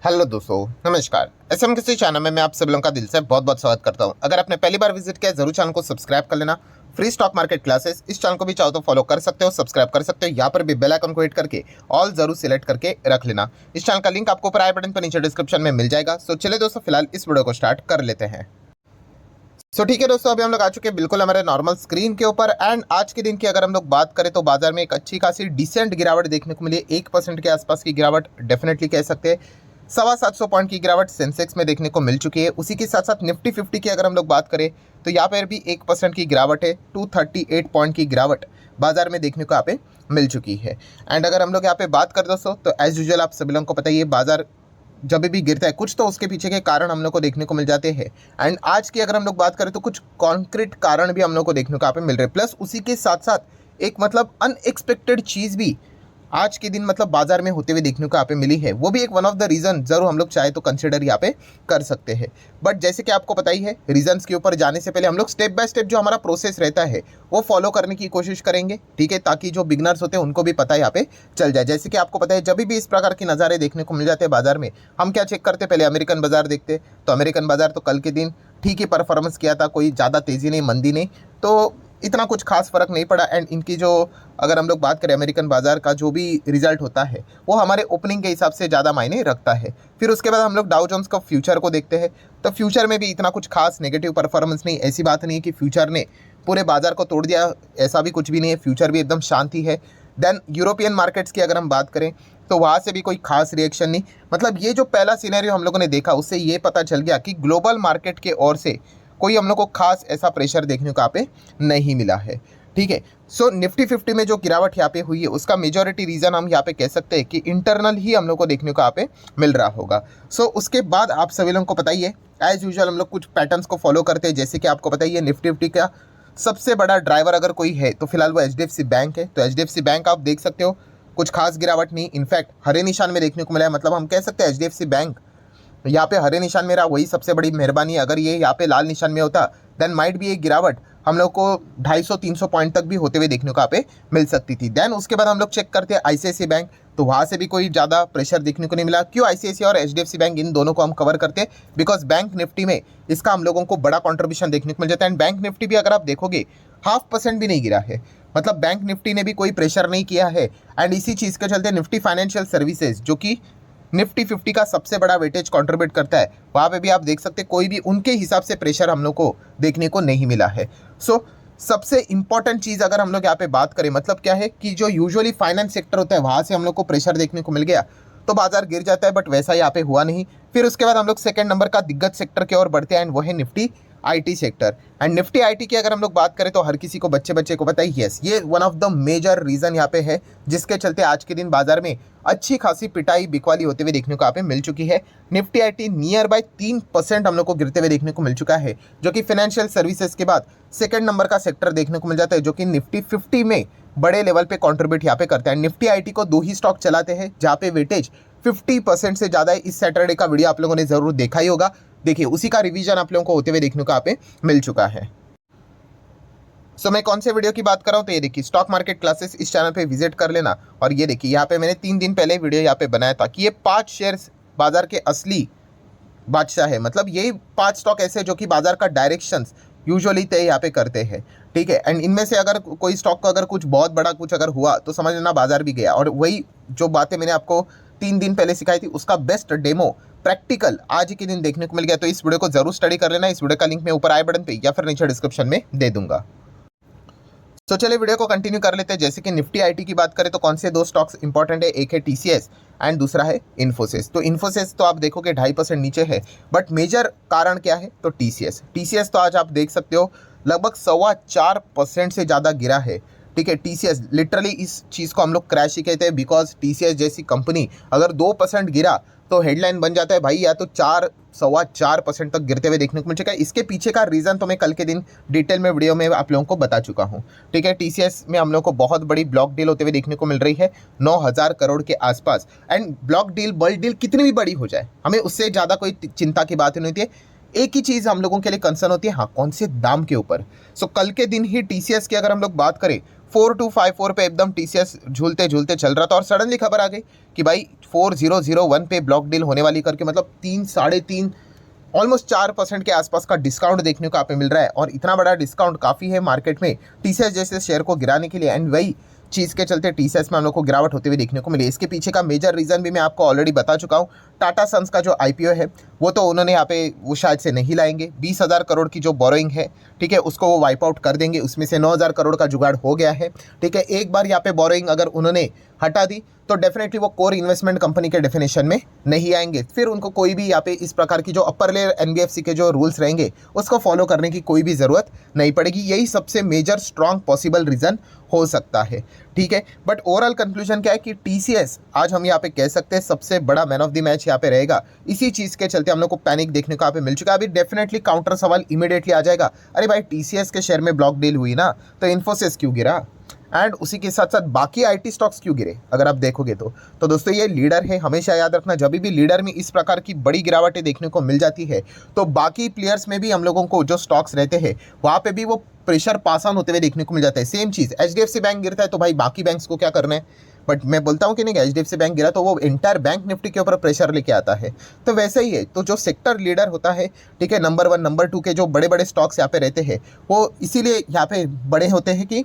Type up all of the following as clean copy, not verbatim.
Hello दोस्तों, नमस्कार। SM किसी चैनल में मैं आप सब लोगों का दिल से बहुत बहुत स्वागत करता हूं। अगर आपने पहली बार विजिट किया जरूर चैनल को सब्सक्राइब कर लेना। फ्री स्टॉक मार्केट क्लासेस इस चैनल को भी चाहो तो फॉलो कर सकते हो, सब्सक्राइब कर सकते हो। यहाँ पर भी बेल आइकन को हिट करके ऑल जरूर सिलेक्ट करके रख लेना। इस चैनल का लिंक आपको ऊपर आई बटन पर नीचे डिस्क्रिप्शन में मिल जाएगा। सो चलिए दोस्तों, फिलहाल इस वीडियो को स्टार्ट कर लेते हैं। ठीक है दोस्तों, अभी हम लोग आ चुके हैं बिल्कुल हमारे नॉर्मल स्क्रीन के ऊपर। एंड आज के दिन की अगर हम लोग बात करें तो बाजार में एक अच्छी खासी डिसेंट गिरावट देखने को मिली। 1% के आसपास की गिरावट डेफिनेटली कह सकते हैं। 750 पॉइंट की गिरावट सेंसेक्स में देखने को मिल चुकी है। उसी के साथ साथ निफ्टी 50 की अगर हम लोग बात करें तो यहाँ पर भी 1% की गिरावट है। 238 पॉइंट की गिरावट बाजार में देखने को यहाँ पे मिल चुकी है। एंड अगर हम लोग यहाँ पे बात करें दोस्तों तो एज यूजुअल आप सभी लोगों को पता ही है, बाजार जब भी गिरता है कुछ तो उसके पीछे के कारण हम लोग को देखने को मिल जाते हैं। एंड आज की अगर हम लोग बात करें तो कुछ कॉन्क्रीट कारण भी हम लोग को देखने को यहाँ पे मिल रहे हैं। प्लस उसी के साथ साथ एक मतलब अनएक्सपेक्टेड चीज़ भी आज के दिन मतलब बाजार में होते हुए देखने को यहाँ पे मिली है। वो भी एक वन ऑफ द रीज़न जरूर हम लोग चाहे तो कंसिडर यहाँ पे कर सकते हैं। बट जैसे कि आपको पता ही है, रीजंस के ऊपर जाने से पहले हम लोग स्टेप बाय स्टेप जो हमारा प्रोसेस रहता है वो फॉलो करने की कोशिश करेंगे, ठीक है, ताकि जो बिगनर्स होते हैं उनको भी पता यहाँ पे चल जाए। जैसे कि आपको पता है, जब भी इस प्रकार के नज़ारे देखने को मिल जाते हैं बाजार में, हम क्या चेक करते हैं, पहले अमेरिकन बाजार देखते। तो अमेरिकन बाजार तो कल के दिन ठीक ही परफॉर्मेंस किया था, कोई ज़्यादा तेज़ी नहीं, मंदी नहीं, तो इतना कुछ खास फर्क नहीं पड़ा। एंड इनकी जो अगर हम लोग बात करें अमेरिकन बाजार का जो भी रिजल्ट होता है वो हमारे ओपनिंग के हिसाब से ज़्यादा मायने रखता है। फिर उसके बाद हम लोग डाउ जोन्स का फ्यूचर को देखते हैं। तो फ्यूचर में भी इतना कुछ खास नेगेटिव परफॉर्मेंस नहीं। ऐसी बात नहीं है कि फ्यूचर ने पूरे बाजार को तोड़ दिया, ऐसा भी कुछ भी नहीं है। फ्यूचर भी एकदम शांति है। देन यूरोपियन मार्केट्स की अगर हम बात करें तो वहाँ से भी कोई खास रिएक्शन नहीं। मतलब ये जो पहला सिनेरियो हम लोगों ने देखा उससे ये पता चल गया कि ग्लोबल मार्केट के ओर से कोई हम लोग को खास ऐसा प्रेशर देखने को यहाँ पे नहीं मिला है, ठीक है। सो निफ्टी 50 में जो गिरावट यहाँ पे हुई है उसका मेजॉरिटी रीज़न हम यहाँ पे कह सकते हैं कि इंटरनल ही हम लोग को देखने को यहाँ पे मिल रहा होगा। सो उसके बाद आप सभी लोगों को पता ही है, एज यूजुअल हम लोग कुछ पैटर्न्स को फॉलो करते हैं। जैसे कि आपको पता ही है, निफ्टी 50 का सबसे बड़ा ड्राइवर अगर कोई है तो फिलहाल वो HDFC बैंक है। तो HDFC बैंक आप देख सकते हो कुछ खास गिरावट नहीं, इनफैक्ट हरे निशान में देखने को मिला है। मतलब हम कह सकते हैं HDFC बैंक यहाँ पे हरे निशान में रहा, वही सबसे बड़ी मेहरबानी है। अगर ये यहाँ पे लाल निशान में होता देन माइट भी एक गिरावट हम लोग को 250-300 पॉइंट तक भी होते हुए देखने को यहाँ पे मिल सकती थी। देन उसके बाद हम लोग चेक करते हैं ICICI बैंक, तो वहाँ से भी कोई ज़्यादा प्रेशर देखने को नहीं मिला। क्यों ICICI और HDFC बैंक इन दोनों को हम कवर करते हैं? बिकॉज बैंक निफ्टी में इसका हम लोगों को बड़ा कॉन्ट्रीब्यूशन देखने को मिल जाता है। एंड बैंक निफ्टी भी अगर आप देखोगे 0.5% भी नहीं गिरा है। मतलब बैंक निफ्टी ने भी कोई प्रेशर नहीं किया है। एंड इसी चीज़ के चलते निफ्टी फाइनेंशियल सर्विसेज जो कि निफ्टी 50 का सबसे बड़ा वेटेज कंट्रीब्यूट करता है, वहाँ पे भी आप देख सकते हैं कोई भी उनके हिसाब से प्रेशर हम लोग को देखने को नहीं मिला है। सो सबसे इंपॉर्टेंट चीज़ अगर हम लोग यहाँ पे बात करें, मतलब क्या है कि जो यूजुअली फाइनेंस सेक्टर होता है वहाँ से हम लोग को प्रेशर देखने को मिल गया तो बाजार गिर जाता है। बट वैसा यहाँ पे हुआ नहीं। फिर उसके बाद हम लोग सेकंड नंबर का दिग्गज सेक्टर की ओर बढ़ते हैं एंड वो है Nifty IT sector. And Nifty IT की अगर हम लोग बात करें तो हर किसी को बच्चे बच्चे को पता ही है, ये one of the major reason यहाँ पे है जिसके चलते आज के दिन बाजार में अच्छी खासी पिटाई बिकवाली होते हुए देखने को यहाँ पे मिल चुकी है। निफ्टी IT नियर बाय 3% हम लोग को गिरते हुए देखने को मिल चुका है, जो कि फाइनेंशियल सर्विसेज के बाद सेकंड नंबर का सेक्टर देखने को मिल जाता है, जो कि निफ्टी 50 में बड़े लेवल पे कंट्रीब्यूट यहाँ पे करता है। निफ्टी IT को दो ही स्टॉक चलाते हैं जहाँ पे वेटेज 50% से ज़्यादा है। इस सैटरडे का वीडियो आप लोगों ने जरूर देखा ही होगा, देखिए उसी का रिवीजन आप लोगों को होते हुए देखने को यहाँ पे मिल चुका है। सो मैं कौन से वीडियो की बात कर रहा हूँ, तो ये देखिए स्टॉक मार्केट क्लासेस इस चैनल पे विजिट कर लेना। और ये देखिए यहाँ पे मैंने 3 दिन पहले वीडियो यहाँ पे बनाया था कि ये 5 शेयर्स बाजार के असली बादशाह है। मतलब यही 5 स्टॉक ऐसे जो कि बाजार का डायरेक्शंस यूजुअली तय यहाँ पे करते हैं, ठीक है। एंड इनमें से अगर कोई स्टॉक का अगर कुछ बहुत बड़ा कुछ अगर हुआ तो समझ लेना बाजार भी गया। और वही जो बातें मैंने आपको 3 दिन पहले सिखाई थी उसका बेस्ट डेमो प्रैक्टिकल आज ही के दिन देखने को मिल गया। तो इस वीडियो को जरूर स्टडी कर लेना। इस वीडियो का लिंक मैं ऊपर आई बटन पे या फिर नीचे डिस्क्रिप्शन में दे दूंगा। तो चलिए वीडियो को कंटिन्यू कर लेते हैं। जैसे कि निफ्टी IT की बात करें तो कौन से 2 स्टॉक्स इंपॉर्टेंट है, एक है TCS एंड दूसरा है इन्फोसिस। तो इन्फोसिस तो आप देखोगे 2.5% नीचे है, बट मेजर कारण क्या है तो TCS तो आज आप देख सकते हो लगभग 4.25% से ज़्यादा गिरा है, ठीक है। TCS लिटरली इस चीज़ को हम लोग क्रैश ही कहते हैं, बिकॉज TCS जैसी कंपनी अगर 2% गिरा तो हेडलाइन बन जाता है भाई, या तो 4.25% तक गिरते हुए देखने को मिल चुका है। इसके पीछे का रीज़न तो मैं कल के दिन डिटेल में वीडियो में आप लोगों को बता चुका हूँ, ठीक है। TCS में हम लोग को बहुत बड़ी ब्लॉक डील होते हुए देखने को मिल रही है 9,000 करोड़ के आसपास। And block deal bulk deal कितनी भी बड़ी हो जाए हमें उससे ज़्यादा कोई चिंता की बात नहीं होती है। एक ही चीज़ हम लोगों के लिए कंसर्न होती है, हाँ, कौन से दाम के ऊपर। सो कल के दिन ही TCS की अगर हम लोग बात करें 4254 पे एकदम टीसीएस झूलते झूलते चल रहा था और सडनली खबर आ गई कि भाई 4001 पे ब्लॉक डील होने वाली करके, मतलब 3 साढ़े 3 ऑलमोस्ट 4% के आसपास का डिस्काउंट देखने को आप मिल रहा है। और इतना बड़ा डिस्काउंट काफ़ी है मार्केट में टीसीएस जैसे शेयर को गिराने के लिए, एंड वही चीज़ के चलते टीसीएस में हम लोग को गिरावट होते हुए देखने को मिली। इसके पीछे का मेजर रीज़न भी मैं आपको ऑलरेडी बता चुका हूँ। टाटा सन्स का जो आईपीओ है वो तो उन्होंने यहाँ पे वो शायद से नहीं लाएंगे। 20,000 करोड़ की जो बोरोइंग है, ठीक है, उसको वो वाइप आउट कर देंगे। उसमें से 9,000 करोड़ का जुगाड़ हो गया है, ठीक है। एक बार यहाँ पे बोरोइंग अगर उन्होंने हटा दी तो डेफिनेटली वो कोर इन्वेस्टमेंट कंपनी के डेफिनेशन में नहीं आएंगे। फिर उनको कोई भी यहाँ पे इस प्रकार की जो अपर लेयर एनबीएफसी के जो रूल्स रहेंगे उसको फॉलो करने की कोई भी ज़रूरत नहीं पड़ेगी। यही सबसे मेजर स्ट्रॉन्ग पॉसिबल रीज़न हो सकता है, ठीक है। बट ओवरऑल कंक्लूजन क्या है कि टीसीएस आज हम यहाँ पे कह सकते हैं सबसे बड़ा मैन ऑफ द मैच यहाँ पे रहेगा। इसी चीज़ के चलते हम लोग को पैनिक देखने को यहाँ पे मिल चुका है। अभी डेफिनेटली काउंटर सवाल इमीडिएटली आ जाएगा, अरे भाई टीसीएस के शेयर में ब्लॉक डील हुई ना, तो इन्फोसिस क्यों गिरा, एंड उसी के साथ साथ बाकी आईटी स्टॉक्स क्यों गिरे। अगर आप देखोगे तो दोस्तों ये लीडर है। हमेशा याद रखना, जब भी लीडर में इस प्रकार की बड़ी गिरावटें देखने को मिल जाती है तो बाकी प्लेयर्स में भी हम लोगों को जो स्टॉक्स रहते हैं वहाँ पे भी वो प्रेशर पास ऑन होते हुए देखने को मिल जाता है। सेम चीज़ एचडीएफसी बैंक गिरता है तो भाई बाकी बैंक्स को क्या करना है। बट मैं बोलता हूँ कि नहीं, एचडीएफसी बैंक गिरा तो वो इंटायर बैंक निफ्टी के ऊपर प्रेशर लेके आता है। तो वैसे ही है, तो जो सेक्टर लीडर होता है, ठीक है, नंबर 1 नंबर 2 के जो बड़े बड़े स्टॉक्स यहाँ पे रहते हैं वो इसीलिए यहाँ पे बड़े होते हैं कि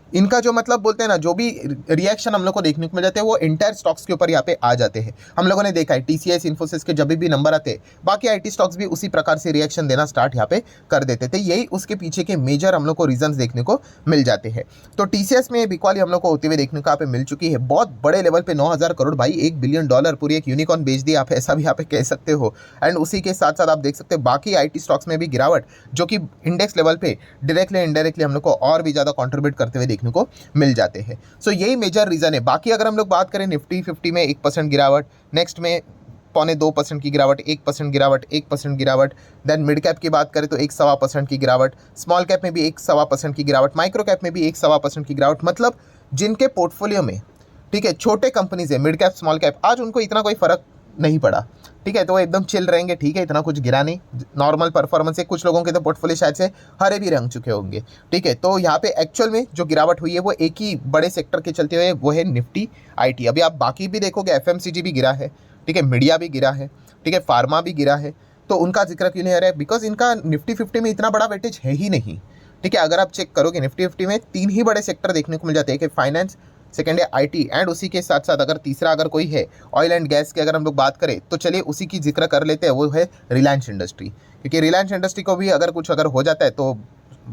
इनका जो मतलब बोलते हैं ना, जो भी रिएक्शन हम लोग को देखने को मिल जाते हैं वो इंटायर स्टॉक्स के ऊपर यहाँ पे आ जाते हैं। हम लोगों ने देखा है टीसीएस इन्फोसिस के जब भी नंबर आते हैं बाकी आईटी स्टॉक्स भी उसी प्रकार से रिएक्शन देना स्टार्ट यहाँ पे कर देते थे। यही उसके पीछे के मेजर हम लोग को रीजंस देखने को मिल जाते हैं। तो टीसीएस में बिकवाली हम लोग को होते हुए देखने को यहाँ पे मिल चुकी है बहुत बड़े लेवल पे। 9,000 करोड़ भाई, $1 बिलियन पूरी एक यूनिकॉर्न बेच दी आप, ऐसा भी यहाँ पे कह सकते हो। एंड उसी के साथ साथ आप देख सकते हैं बाकी आईटी स्टॉक्स में भी गिरावट, जो कि इंडेक्स लेवल पे डायरेक्टली इनडायरेक्टली हम लोग को और भी ज़्यादा कॉन्ट्रीब्यूट करते हुए देखने को मिल जाते हैं। सो यही मेजर रीजन है। बाकी अगर हम लोग बात करें निफ्टी 50 में 1% गिरावट, नेक्स्ट में 0.25% की गिरावट, 1% गिरावट, 1% गिरावट। देन मिड कैप की बात करें तो 1.25% की गिरावट, स्मॉल कैप में भी 1.25% की गिरावट, माइक्रो कैप में भी 1.25% की गिरावट। मतलब जिनके पोर्टफोलियो में, ठीक है, छोटे कंपनीज है, मिड कैप स्मॉल कैप, आज उनको इतना कोई फर्क नहीं पड़ा, ठीक है, तो वो एकदम चिल रहेंगे, ठीक है, इतना कुछ गिरा नहीं, नॉर्मल परफॉर्मेंस है। कुछ लोगों के तो पोर्टफोलियो शायद से हरे भी रंग चुके होंगे, ठीक है। तो यहाँ पे एक्चुअल में जो गिरावट हुई है वो एक ही बड़े सेक्टर के चलते हुए, वो है निफ्टी आईटी। अभी आप बाकी भी देखोगे, एफएमसीजी भी गिरा है, ठीक है, मीडिया भी गिरा है, ठीक है, फार्मा भी गिरा है। तो उनका जिक्र क्यों नहीं आ रहा है? बिकॉज इनका निफ्टी 50 में इतना बड़ा वेटेज है ही नहीं, ठीक है। अगर आप चेक करोगे निफ्टी 50 में 3 ही बड़े सेक्टर देखने को मिल जाते हैं, कि फाइनेंस, सेकेंड है आईटी, एंड उसी के साथ साथ अगर तीसरा अगर कोई है ऑयल एंड गैस की अगर हम लोग बात करें तो चलिए उसी की जिक्र कर लेते हैं, वो है रिलायंस इंडस्ट्री। क्योंकि रिलायंस इंडस्ट्री को भी अगर कुछ अगर हो जाता है तो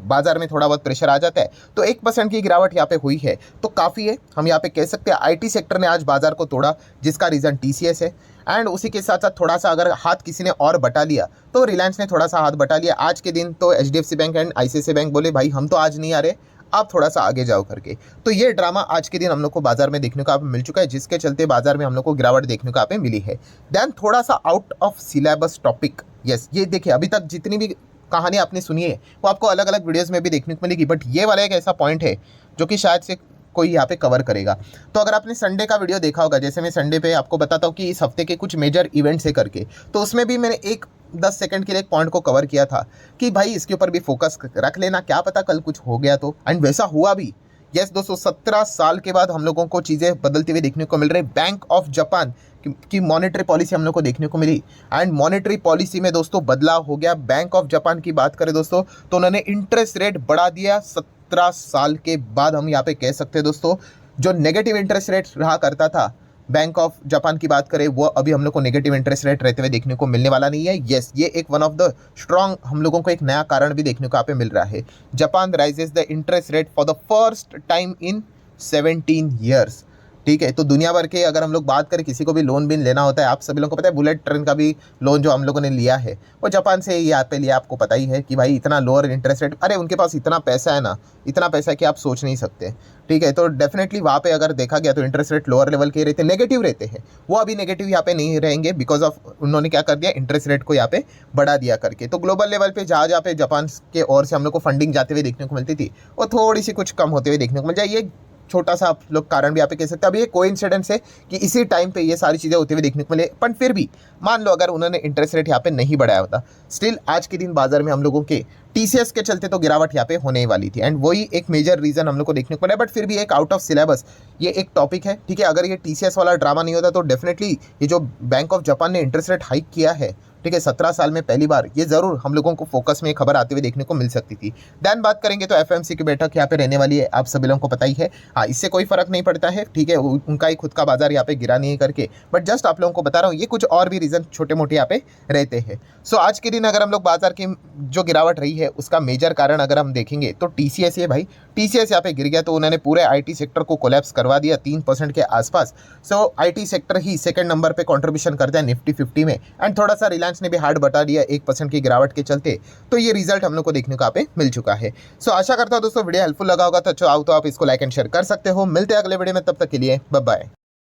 बाजार में थोड़ा बहुत प्रेशर आ जाता है। तो 1% की गिरावट यहाँ पे हुई है तो काफ़ी है। हम यहाँ पे कह सकते हैं आईटी सेक्टर ने आज बाजार को तोड़ा, जिसका रीज़न टीसीएस है। एंड उसी के साथ साथ थोड़ा सा अगर हाथ किसी ने और बटा लिया तो रिलायंस ने थोड़ा सा हाथ बटा लिया। आज के दिन तो HDFC bank and ICICI bank बोले भाई हम तो आज नहीं आ रहे, आप थोड़ा सा आगे जाओ करके। तो ये ड्रामा आज के दिन हम लोग को बाजार में देखने को आप मिल चुका है, जिसके चलते बाजार में हम लोग को गिरावट देखने को आप मिली है। देन थोड़ा सा out of syllabus topic, yes, ये देखिए अभी तक जितनी भी कहानी आपने सुनी है वो आपको अलग अलग वीडियोस में भी देखने को मिलेगी, बट ये वाला एक ऐसा पॉइंट है जो कि शायद से कोई यहाँ पे कवर करेगा। तो अगर आपने संडे का वीडियो देखा होगा, जैसे मैं संडे पे आपको बताता हूँ कि इस हफ्ते के कुछ मेजर इवेंट्स है करके, तो उसमें भी मैंने 10 सेकंड के लिए एक पॉइंट को कवर किया था कि भाई इसके ऊपर भी फोकस रख लेना, क्या पता कल कुछ हो गया तो। एंड वैसा हुआ भी। यस दोस्तों, 17 साल के बाद हम लोगों को चीज़ें बदलते हुए देखने को मिल रही। बैंक ऑफ जापान की मॉनेटरी पॉलिसी हम लोग को देखने को मिली, एंड मॉनेटरी पॉलिसी में दोस्तों बदलाव हो गया। बैंक ऑफ जापान की बात करें दोस्तों तो उन्होंने इंटरेस्ट रेट बढ़ा दिया 17 साल के बाद। हम यहाँ पे कह सकते हैं दोस्तों, जो नेगेटिव इंटरेस्ट रेट रहा करता था बैंक ऑफ जापान की बात करें, वो अभी हम लोग को नेगेटिव इंटरेस्ट रेट रहते हुए देखने को मिलने वाला नहीं है। यस, ये एक वन ऑफ द स्ट्रॉन्ग हम लोगों को एक नया कारण भी देखने को यहाँ पे मिल रहा है। Japan rises the interest rate for the first time in 17 years, ठीक है। तो दुनिया भर के अगर हम लोग बात करें, किसी को भी लोन भी लेना होता है, आप सभी लोगों को पता है बुलेट ट्रेन का भी लोन जो हम लोगों ने लिया है वो जापान से ही यहाँ पे लिया। आपको पता ही है कि भाई इतना लोअर इंटरेस्ट रेट, अरे उनके पास इतना पैसा है ना, इतना पैसा है कि आप सोच नहीं सकते, ठीक है। तो डेफिनेटली वहाँ पे अगर देखा गया तो इंटरेस्ट रेट लोअर लेवल के रहते, नेगेटिव रहते हैं। वो अभी नेगेटिव यहाँ पे नहीं रहेंगे, बिकॉज ऑफ उन्होंने क्या कर दिया, इंटरेस्ट रेट को यहाँ पे बढ़ा दिया करके। तो ग्लोबल लेवल पे जहाँ पे जापान के ओर से हम लोग को फंडिंग जाते हुए देखने को मिलती थी, वो थोड़ी सी कुछ कम होते हुए देखने को मिल जाए। ये छोटा सा आप लोग कारण भी यहाँ पे कह सकते हैं। अब ये कोइंसिडेंस है कि इसी टाइम पे ये सारी चीज़ें होते हुए देखने को मिले, पर फिर भी मान लो अगर उन्होंने इंटरेस्ट रेट यहाँ पे नहीं बढ़ाया होता, स्टिल आज के दिन बाजार में हम लोगों के टीसीएस के चलते तो गिरावट यहाँ पे होने ही वाली थी, एंड वही एक मेजर रीजन हम लोग को देखने को मिला। बट फिर भी एक आउट ऑफ सिलेबस ये एक टॉपिक है, ठीक है। अगर ये टीसीएस वाला ड्रामा नहीं होता तो डेफिनेटली ये जो बैंक ऑफ जापान ने इंटरेस्ट रेट हाइक किया है, ठीक है, 17 साल में पहली बार, ये जरूर हम लोगों को फोकस में खबर आते हुए देखने को मिल सकती थी। देन बात करेंगे तो एफएमसी की बैठक यहाँ पे रहने वाली है, आप सभी लोगों को पता ही है। हाँ, इससे कोई फर्क नहीं पड़ता है, ठीक है, उनका ही खुद का बाजार यहाँ पे गिरा नहीं करके, बट जस्ट आप लोगों को बता रहा हूँ ये कुछ और भी रीजन छोटे मोटे यहाँ पे रहते हैं। सो आज के दिन अगर हम लोग बाजार की जो गिरावट रही है उसका मेजर कारण अगर हम देखेंगे तो टीसीएस है भाई। टीसीएस यहाँ पे गिर गया तो उन्होंने पूरे आईटी सेक्टर को कोलैप्स करवा दिया 3% के आसपास। सो आईटी सेक्टर ही सेकंड नंबर पे कंट्रीब्यूशन करता है निफ्टी 50 में, एंड थोड़ा सा रिलायंस ने भी हार्ड बता दिया 1% की गिरावट के चलते। तो ये रिजल्ट हम लोग को देखने को यहाँ पे मिल चुका है। सो आशा करता हूँ दोस्तों वीडियो हेल्पफुल लगा होगा, तो चाहो तो आप इसको लाइक एंड शेयर कर सकते हो। मिलते हैं अगले वीडियो में, तब तक के लिए बाय बाय।